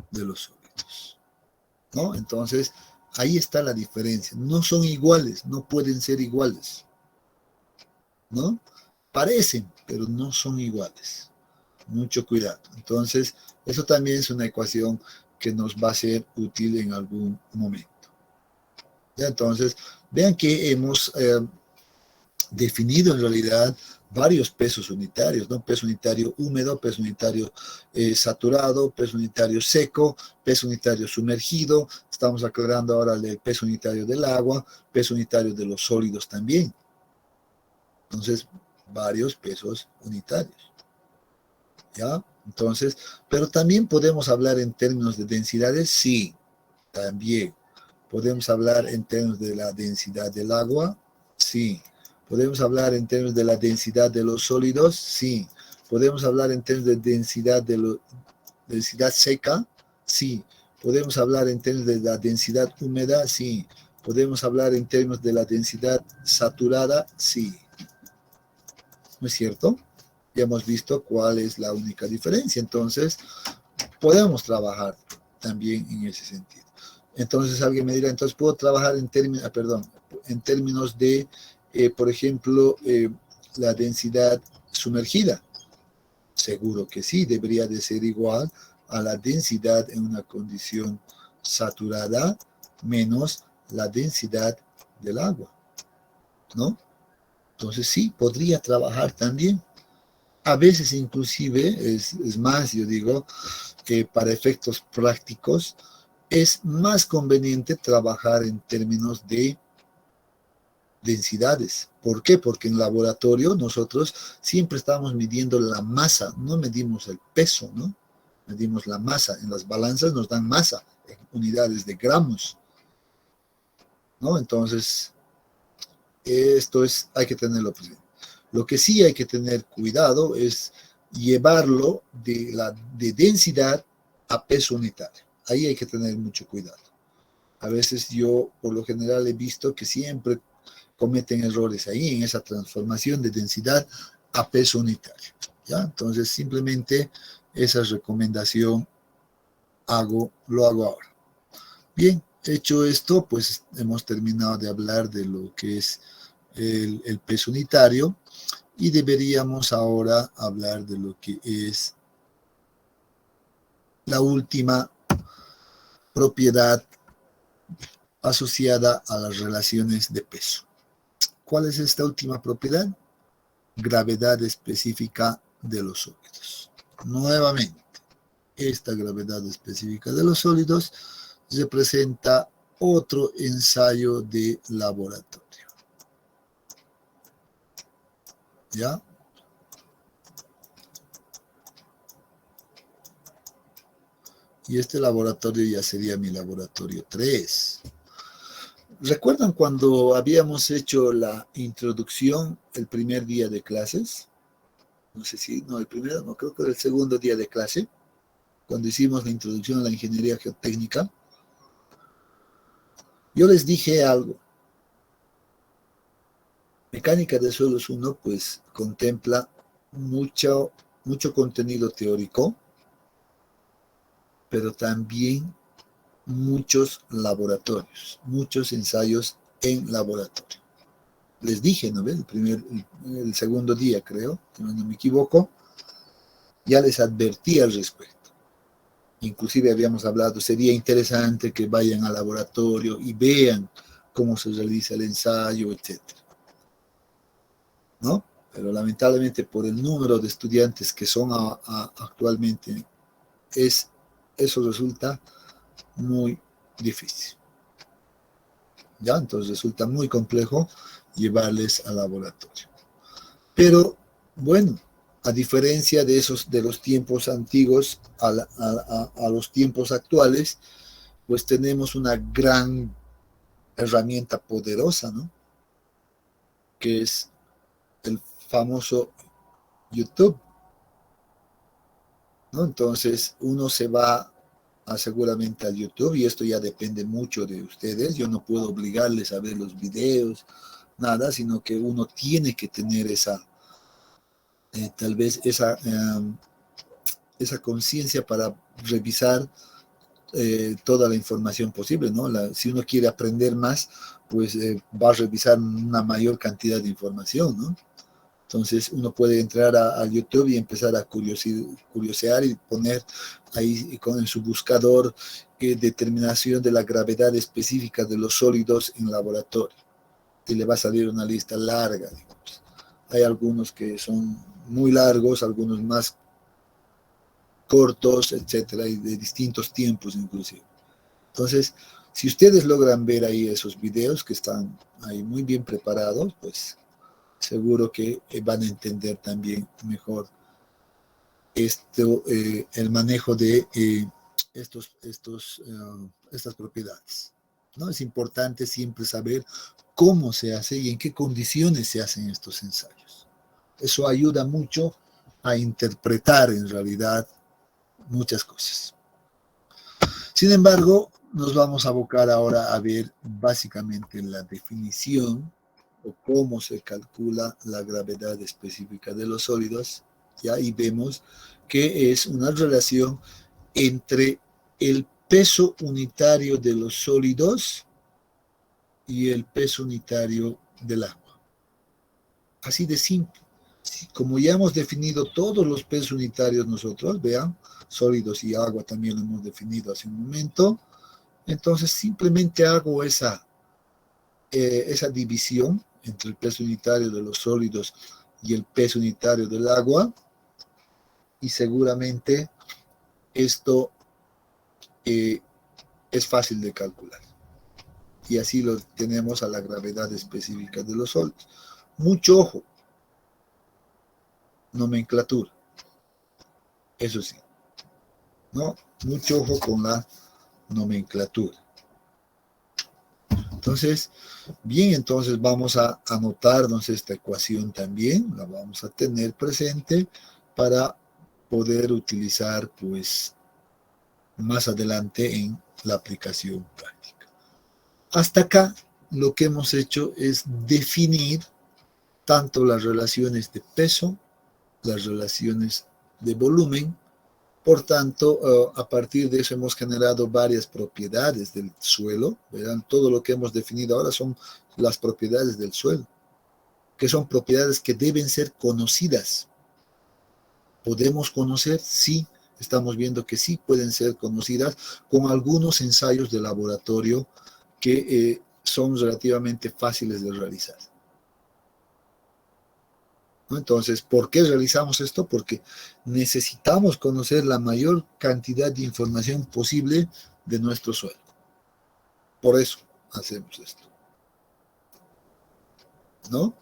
de los sólidos, ¿no? Entonces, ahí está la diferencia. No son iguales, no pueden ser iguales, ¿no? Parecen, pero no son iguales. Mucho cuidado. Entonces, eso también es una ecuación que nos va a ser útil en algún momento. ¿Ya? Entonces, vean que hemos definido en realidad varios pesos unitarios, ¿no? Peso unitario húmedo, peso unitario saturado, peso unitario seco, peso unitario sumergido. Estamos aclarando ahora el peso unitario del agua, peso unitario de los sólidos también. Entonces, varios pesos unitarios. ¿Ya? Entonces, pero también podemos hablar en términos de densidades, sí, también. Podemos hablar en términos de la densidad del agua, sí. ¿Podemos hablar en términos de la densidad de los sólidos? Sí. ¿Podemos hablar en términos de densidad seca? Sí. ¿Podemos hablar en términos de la densidad húmeda? Sí. ¿Podemos hablar en términos de la densidad saturada? Sí. ¿No es cierto? Ya hemos visto cuál es la única diferencia. Entonces, podemos trabajar también en ese sentido. Entonces, alguien me dirá, entonces, ¿puedo trabajar en términos de por ejemplo, la densidad sumergida? Seguro que sí, debería de ser igual a la densidad en una condición saturada menos la densidad del agua, ¿no? Entonces sí, podría trabajar también. A veces inclusive, es más, yo digo, que para efectos prácticos es más conveniente trabajar en términos de densidades. ¿Por qué? Porque en laboratorio nosotros siempre estamos midiendo la masa, no medimos el peso, ¿no? Medimos la masa. En las balanzas nos dan masa en unidades de gramos, ¿no? Entonces, hay que tenerlo presente. Lo que sí hay que tener cuidado es llevarlo de densidad a peso unitario. Ahí hay que tener mucho cuidado. A veces yo, por lo general, he visto que siempre cometen errores ahí en esa transformación de densidad a peso unitario. ¿Ya? Entonces, simplemente esa recomendación lo hago ahora. Bien, hecho esto, pues hemos terminado de hablar de lo que es el peso unitario y deberíamos ahora hablar de lo que es la última propiedad asociada a las relaciones de peso. ¿Cuál es esta última propiedad? Gravedad específica de los sólidos. Nuevamente, esta gravedad específica de los sólidos representa otro ensayo de laboratorio. ¿Ya? Y este laboratorio ya sería mi laboratorio 3. ¿Recuerdan cuando habíamos hecho la introducción el primer día de clases? No sé si, no, el primero, no, creo que era el segundo día de clase, cuando hicimos la introducción a la ingeniería geotécnica. Yo les dije algo. Mecánica de suelos 1, pues, contempla mucho contenido teórico, pero también muchos laboratorios, muchos ensayos en laboratorio. Les dije, ¿no ven? El segundo día, creo, si no me equivoco, ya les advertí al respecto. Inclusive habíamos hablado, sería interesante que vayan al laboratorio y vean cómo se realiza el ensayo, etc. ¿No? Pero lamentablemente por el número de estudiantes que son actualmente, eso resulta muy difícil. ¿Ya? Entonces resulta muy complejo llevarles al laboratorio. Pero, bueno, a diferencia de los tiempos antiguos a los tiempos actuales, pues tenemos una gran herramienta poderosa, ¿no? Que es el famoso YouTube, ¿no? Entonces uno se va seguramente al YouTube, y esto ya depende mucho de ustedes. Yo no puedo obligarles a ver los videos, nada, sino que uno tiene que tener tal vez esa conciencia para revisar toda la información posible, ¿no? Si uno quiere aprender más, pues va a revisar una mayor cantidad de información, ¿no? Entonces uno puede entrar a YouTube y empezar a curiosear y poner ahí en su buscador determinación de la gravedad específica de los sólidos en laboratorio. Y le va a salir una lista larga, digamos. Hay algunos que son muy largos, algunos más cortos, etcétera, y de distintos tiempos inclusive. Entonces, si ustedes logran ver ahí esos videos que están ahí muy bien preparados, pues seguro que van a entender también mejor el manejo de estas propiedades, ¿no? Es importante siempre saber cómo se hace y en qué condiciones se hacen estos ensayos. Eso ayuda mucho a interpretar en realidad muchas cosas. Sin embargo, nos vamos a abocar ahora a ver básicamente la definición o cómo se calcula la gravedad específica de los sólidos, ¿ya? Y vemos que es una relación entre el peso unitario de los sólidos y el peso unitario del agua. Así de simple. Como ya hemos definido todos los pesos unitarios nosotros, vean, sólidos y agua también lo hemos definido hace un momento, entonces simplemente hago esa división entre el peso unitario de los sólidos y el peso unitario del agua, y seguramente esto es fácil de calcular. Y así lo tenemos a la gravedad específica de los sólidos. Mucho ojo, nomenclatura, eso sí, ¿no? Mucho ojo con la nomenclatura. Entonces, bien, entonces vamos a anotarnos esta ecuación también, la vamos a tener presente para poder utilizar, pues, más adelante en la aplicación práctica. Hasta acá, lo que hemos hecho es definir tanto las relaciones de peso, las relaciones de volumen. Por tanto, a partir de eso hemos generado varias propiedades del suelo. Verán, todo lo que hemos definido ahora son las propiedades del suelo, que son propiedades que deben ser conocidas. ¿Podemos conocer? Sí, estamos viendo que sí pueden ser conocidas con algunos ensayos de laboratorio que son relativamente fáciles de realizar. Entonces, ¿por qué realizamos esto? Porque necesitamos conocer la mayor cantidad de información posible de nuestro suelo. Por eso hacemos esto, ¿no?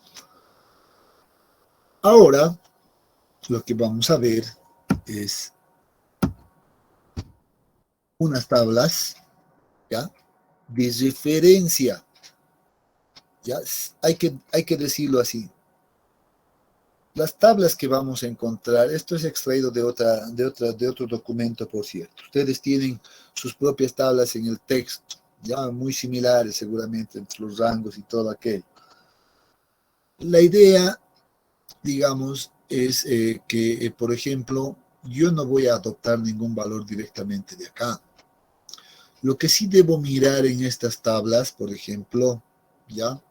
Ahora, lo que vamos a ver es unas tablas, ¿ya?, de referencia. ¿Ya? Hay que decirlo así. Las tablas que vamos a encontrar, esto es extraído de otro documento, por cierto. Ustedes tienen sus propias tablas en el texto, ya muy similares seguramente entre los rangos y todo aquello. La idea, digamos, es que, por ejemplo, yo no voy a adoptar ningún valor directamente de acá. Lo que sí debo mirar en estas tablas, por ejemplo, ¿ya?,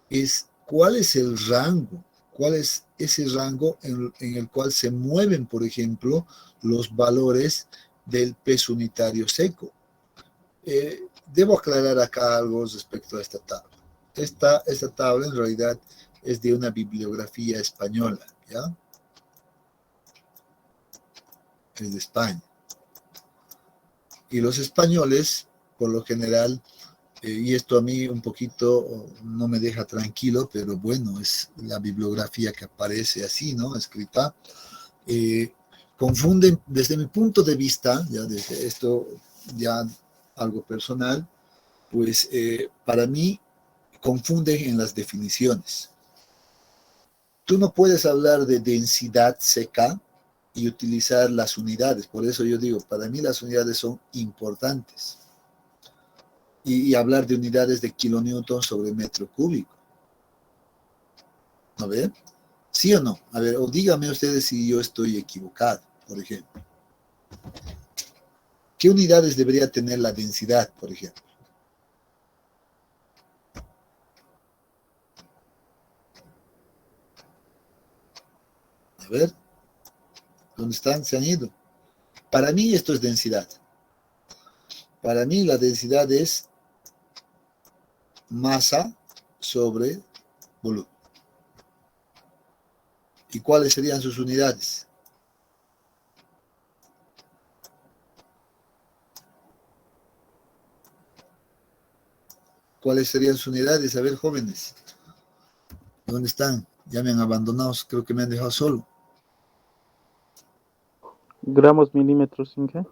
es cuál es el rango. ¿Cuál es ese rango en el cual se mueven, por ejemplo, los valores del peso unitario seco? Debo aclarar acá algo respecto a esta tabla. Esta tabla en realidad es de una bibliografía española, ¿ya? Es de España. Y los españoles, por lo general, y esto a mí un poquito no me deja tranquilo, pero bueno, es la bibliografía que aparece así, ¿no?, escrita. Confunden, desde mi punto de vista, ya desde esto ya algo personal, pues para mí confunden en las definiciones. Tú no puedes hablar de densidad seca y utilizar las unidades. Por eso yo digo, para mí las unidades son importantes. Y hablar de unidades de kilonewton sobre metro cúbico. ¿No ven? ¿Sí o no? A ver, o díganme ustedes si yo estoy equivocado, por ejemplo. ¿Qué unidades debería tener la densidad, por ejemplo? A ver, ¿dónde están? Se han ido. Para mí esto es densidad. Para mí la densidad es masa sobre volumen. ¿Y cuáles serían sus unidades? ¿Cuáles serían sus unidades? A ver, jóvenes, ¿dónde están? Ya me han abandonado, creo que me han dejado solo. Gramos, milímetros, Inge.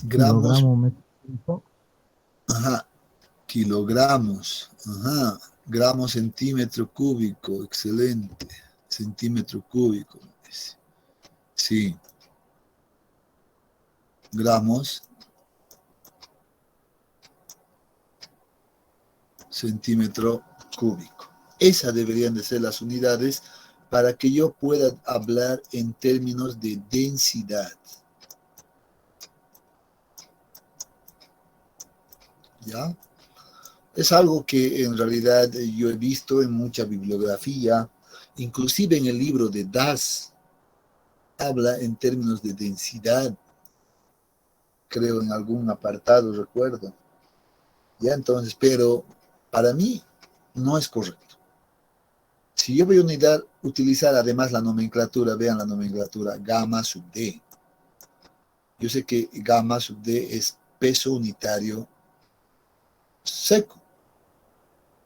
Gramos, Kilogramo, metro cúbico. ajá, kilogramos, ajá, gramos, centímetro cúbico, excelente, centímetro cúbico, sí, gramos, centímetro cúbico. Esas deberían de ser las unidades para que yo pueda hablar en términos de densidad. ¿Ya? Es algo que en realidad yo he visto en mucha bibliografía, inclusive en el libro de Das, habla en términos de densidad, creo en algún apartado, recuerdo. Ya entonces, pero para mí no es correcto. Si yo voy a utilizar además la nomenclatura, vean la nomenclatura, gamma sub D. Yo sé que gamma sub D es peso unitario seco.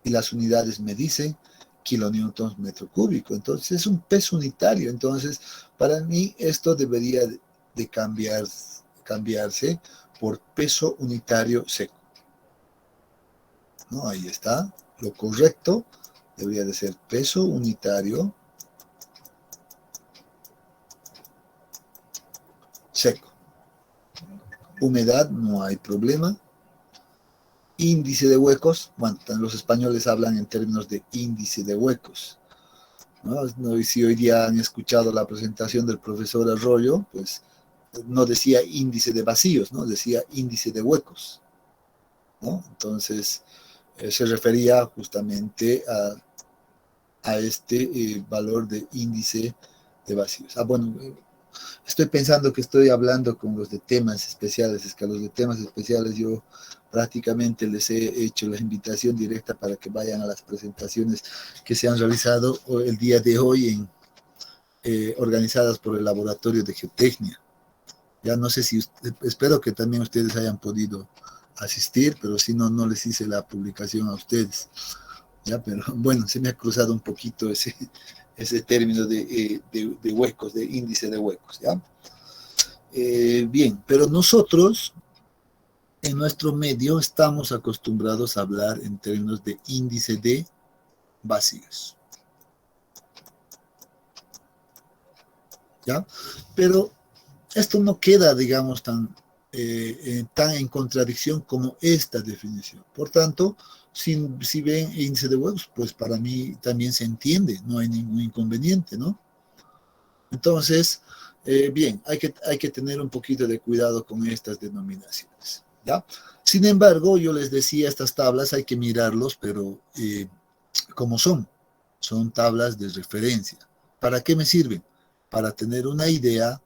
Y las unidades me dicen kilonewtons metro cúbico. Entonces es un peso unitario. Entonces, para mí esto debería de cambiarse por peso unitario seco. ¿No? Ahí está. Lo correcto debería de ser peso unitario seco. Humedad, no hay problema. Índice de huecos, bueno, los españoles hablan en términos de índice de huecos. ¿No? Y si hoy día han escuchado la presentación del profesor Arroyo, pues no decía índice de vacíos, ¿no? Decía índice de huecos, ¿no? Entonces, se refería justamente a este valor de índice de vacíos. Bueno, estoy pensando que estoy hablando con los de temas especiales, es que a los de temas especiales yo prácticamente les he hecho la invitación directa para que vayan a las presentaciones que se han realizado el día de hoy organizadas por el Laboratorio de Geotecnia. Ya no sé si, espero que también ustedes hayan podido asistir, pero si no, no les hice la publicación a ustedes. Ya, pero bueno, se me ha cruzado un poquito ese término de huecos, de índice de huecos, ¿ya? Bien, pero nosotros en nuestro medio estamos acostumbrados a hablar en términos de índice de vacíos. ¿Ya? Pero esto no queda, digamos, tan en contradicción como esta definición. Por tanto, si ven índice de huecos, pues para mí también se entiende, no hay ningún inconveniente, ¿no? Entonces, bien, hay que tener un poquito de cuidado con estas denominaciones, ¿ya? Sin embargo, yo les decía, estas tablas hay que mirarlos, pero como son tablas de referencia. ¿Para qué me sirven? Para tener una idea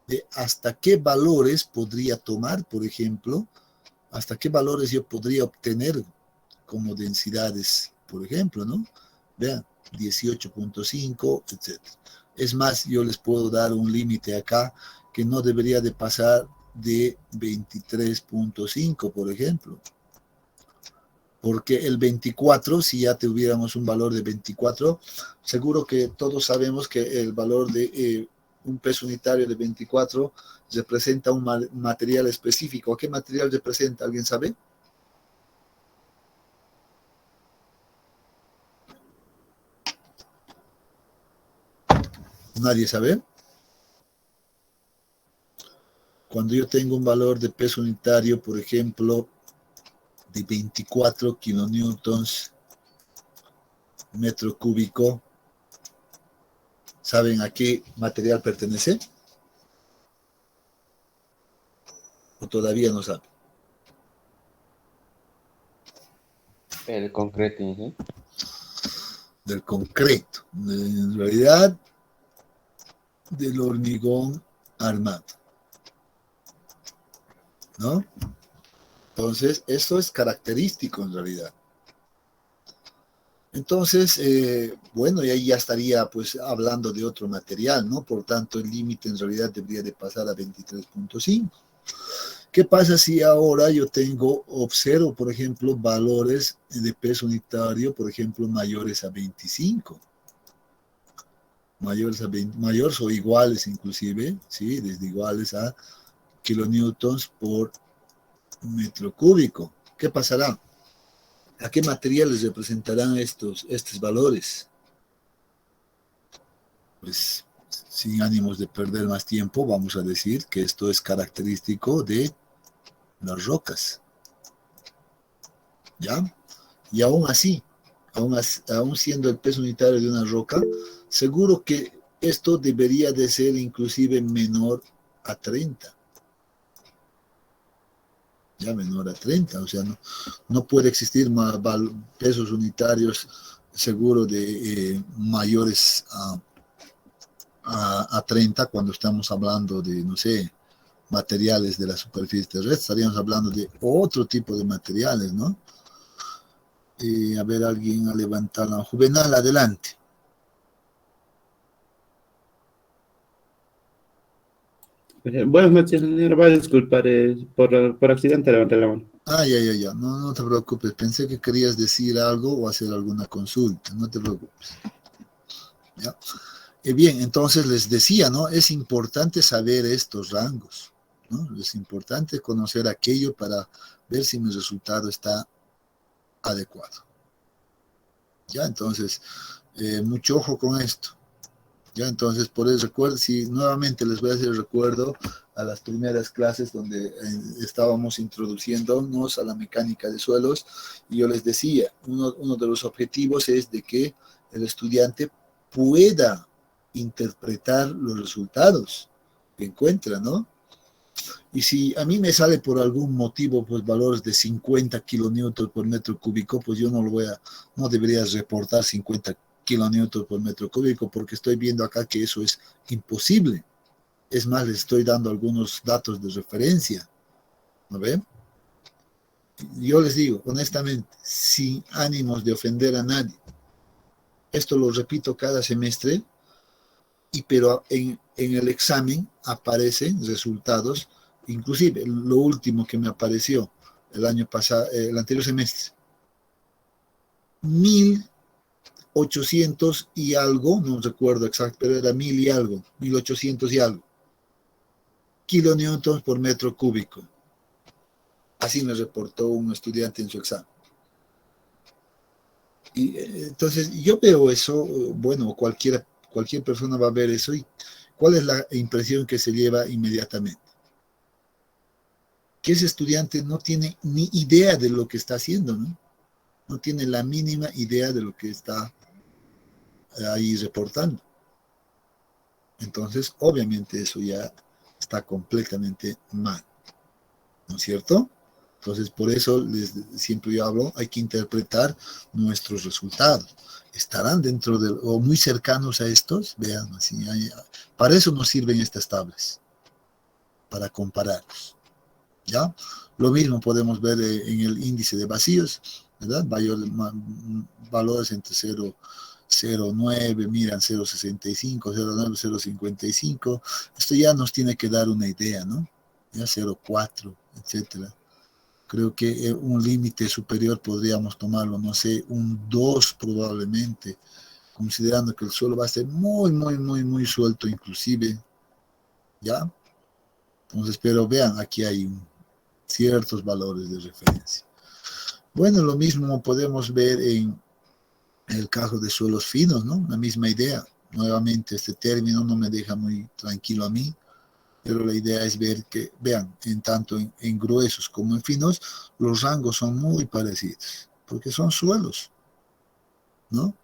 de hasta qué valores podría tomar, por ejemplo, hasta qué valores yo podría obtener como densidades, por ejemplo, ¿no? Vean, 18.5, etc. Es más, yo les puedo dar un límite acá que no debería de pasar de 23.5, por ejemplo. Porque el 24, si ya tuviéramos un valor de 24, seguro que todos sabemos que el valor de un peso unitario de 24 representa un material específico. ¿Qué material representa? ¿Alguien sabe? ¿Nadie sabe? cuando yo tengo un valor de peso unitario, por ejemplo, de 24 kilonewtons metro cúbico, ¿saben a qué material pertenece? ¿O todavía no saben? El concreto, Inge. Del concreto, en realidad del hormigón armado, ¿no? Entonces, esto es característico en realidad. Entonces, bueno, y ahí ya estaría pues hablando de otro material, ¿no? Por tanto, el límite en realidad debería de pasar a 23.5. ¿Qué pasa si ahora yo observo, por ejemplo, valores de peso unitario, por ejemplo, mayores a 25? Mayores o iguales inclusive, ¿sí? Desde iguales a kilonewtons por metro cúbico. ¿Qué pasará? ¿A qué materiales representarán estos valores? Pues sin ánimos de perder más tiempo, vamos a decir que esto es característico de las rocas. ¿Ya? Y aún así, aún siendo el peso unitario de una roca, seguro que esto debería de ser inclusive menor a 30. Ya menor a 30, o sea, no puede existir más pesos unitarios seguro de mayores a 30 cuando estamos hablando de, no sé, materiales de la superficie terrestre, estaríamos hablando de otro tipo de materiales, ¿no? A ver, alguien a levantar la Juvenal, adelante. Buenas noches, señor. Va a disculpar, por accidente levanté la mano. Ya. No te preocupes. Pensé que querías decir algo o hacer alguna consulta. No te preocupes. ¿Ya? Bien, entonces les decía, ¿no? Es importante saber estos rangos, ¿no? Es importante conocer aquello para ver si mi resultado está adecuado. ¿Ya? Entonces, mucho ojo con esto. ¿Ya? Entonces, por eso recuerdo, si nuevamente les voy a hacer el recuerdo a las primeras clases donde estábamos introduciéndonos a la mecánica de suelos, y yo les decía, uno de los objetivos es de que el estudiante pueda interpretar los resultados que encuentra, ¿no? Y si a mí me sale por algún motivo pues valores de 50 kilonewtons por metro cúbico, pues yo no debería reportar 50 kilonewtons por metro cúbico, porque estoy viendo acá que eso es imposible. Es más, les estoy dando algunos datos de referencia, ¿no ven? Yo les digo, honestamente, sin ánimos de ofender a nadie, esto lo repito cada semestre, pero en el examen aparecen resultados, inclusive lo último que me apareció el año pasado, el anterior semestre, 1800 y algo, no recuerdo exacto, pero era 1000 y algo, 1800 y algo, kilonewtons por metro cúbico. Así me reportó un estudiante en su examen. Y entonces yo veo eso, bueno, cualquier persona va a ver eso, y ¿cuál es la impresión que se lleva inmediatamente? Que ese estudiante no tiene ni idea de lo que está haciendo, ¿no? No tiene la mínima idea de lo que está ahí reportando. Entonces, obviamente eso ya está completamente mal, ¿no es cierto? Entonces, por eso siempre yo hablo, hay que interpretar nuestros resultados. ¿Estarán dentro o muy cercanos a estos? Vean, así, para eso nos sirven estas tablas, para compararlos. ¿Ya? Lo mismo podemos ver en el índice de vacíos, ¿verdad? Valores entre 0,9, miran 0,65, 0,9, 0,55. Esto ya nos tiene que dar una idea, ¿no? Ya 0,4, etcétera. Creo que un límite superior podríamos tomarlo, no sé, un 2 probablemente, considerando que el suelo va a ser muy suelto inclusive, ¿ya? Entonces, pero vean, aquí hay ciertos valores de referencia. Bueno, lo mismo podemos ver en el caso de suelos finos, ¿no? La misma idea. Nuevamente, este término no me deja muy tranquilo a mí, pero la idea es ver que, vean, en tanto en gruesos como en finos, los rangos son muy parecidos, porque son suelos, ¿no?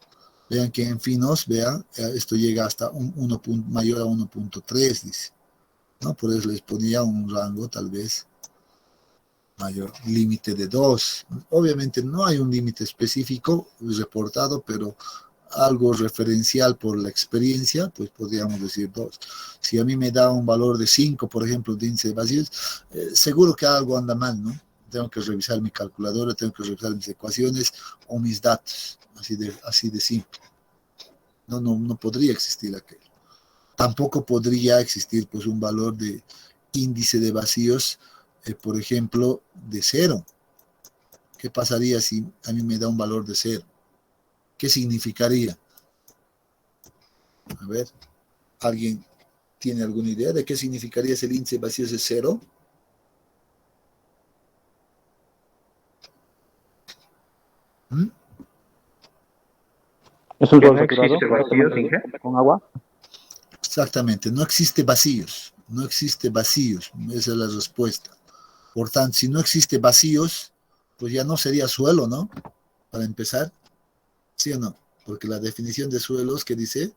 Vean que en finos, vean, esto llega hasta mayor a 1.3, dice, ¿no? Por eso les ponía un rango tal vez mayor, límite de 2. Obviamente no hay un límite específico reportado, pero algo referencial por la experiencia, pues podríamos decir 2. Si a mí me da un valor de 5, por ejemplo, de índice de vacíos, seguro que algo anda mal, ¿no? Tengo que revisar mi calculadora, tengo que revisar mis ecuaciones o mis datos, así de simple. No podría existir aquello. Tampoco podría existir pues un valor de índice de vacíos, por ejemplo, de 0. ¿Qué pasaría si a mí me da un valor de 0? ¿Qué significaría? A ver, ¿alguien tiene alguna idea de qué significaría si el índice de vacíos es 0? ¿Es un suelo saturado con agua? Exactamente, no existe vacíos, no existe vacíos, esa es la respuesta. Por tanto, si no existe vacíos, pues ya no sería suelo, ¿no? Para empezar, ¿sí o no? Porque la definición de suelo es que dice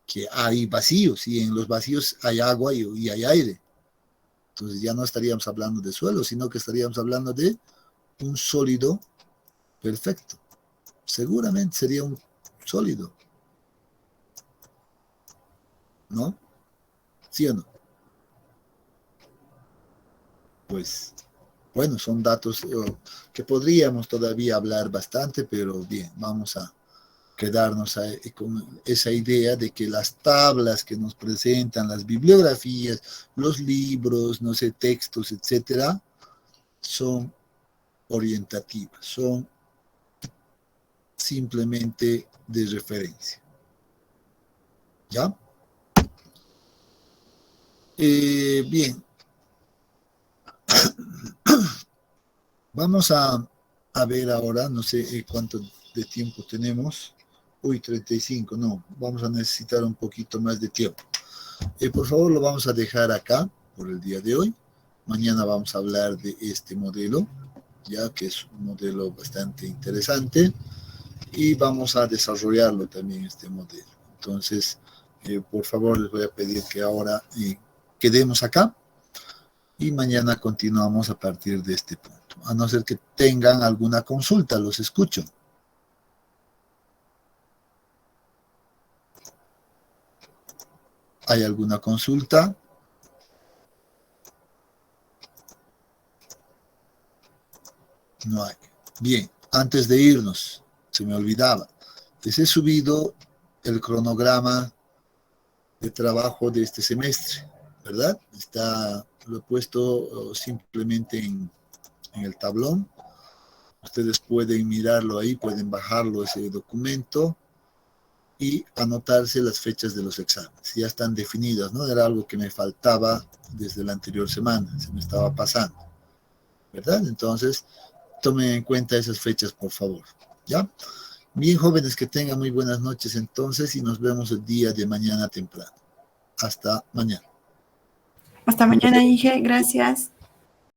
que hay vacíos, y en los vacíos hay agua y hay aire. Entonces ya no estaríamos hablando de suelo, sino que estaríamos hablando de un sólido perfecto. Seguramente sería un sólido, ¿no? ¿Sí o no? Pues, bueno, son datos que podríamos todavía hablar bastante, pero bien, vamos a quedarnos con esa idea de que las tablas que nos presentan, las bibliografías, los libros, no sé, textos, etcétera, son orientativas, son simplemente de referencia. ¿Ya? Bien. Vamos a ver ahora, no sé cuánto de tiempo tenemos. Uy, 35, no, vamos a necesitar un poquito más de tiempo. Por favor, lo vamos a dejar acá por el día de hoy. Mañana vamos a hablar de este modelo, ya que es un modelo bastante interesante, y vamos a desarrollarlo también, este modelo. Entonces, por favor, les voy a pedir que ahora quedemos acá y mañana continuamos a partir de este punto. A no ser que tengan alguna consulta, los escucho. ¿Hay alguna consulta? No hay. Bien, antes de irnos, se me olvidaba, les he subido el cronograma de trabajo de este semestre, ¿verdad? Lo he puesto simplemente en el tablón. Ustedes pueden mirarlo ahí, pueden bajarlo ese documento y anotarse las fechas de los exámenes. Ya están definidas, ¿no? Era algo que me faltaba desde la anterior semana, se me estaba pasando, ¿verdad? Entonces, tomen en cuenta esas fechas, por favor, ¿ya? Bien, jóvenes, que tengan muy buenas noches entonces y nos vemos el día de mañana temprano. Hasta mañana. Hasta mañana, Inge. Gracias.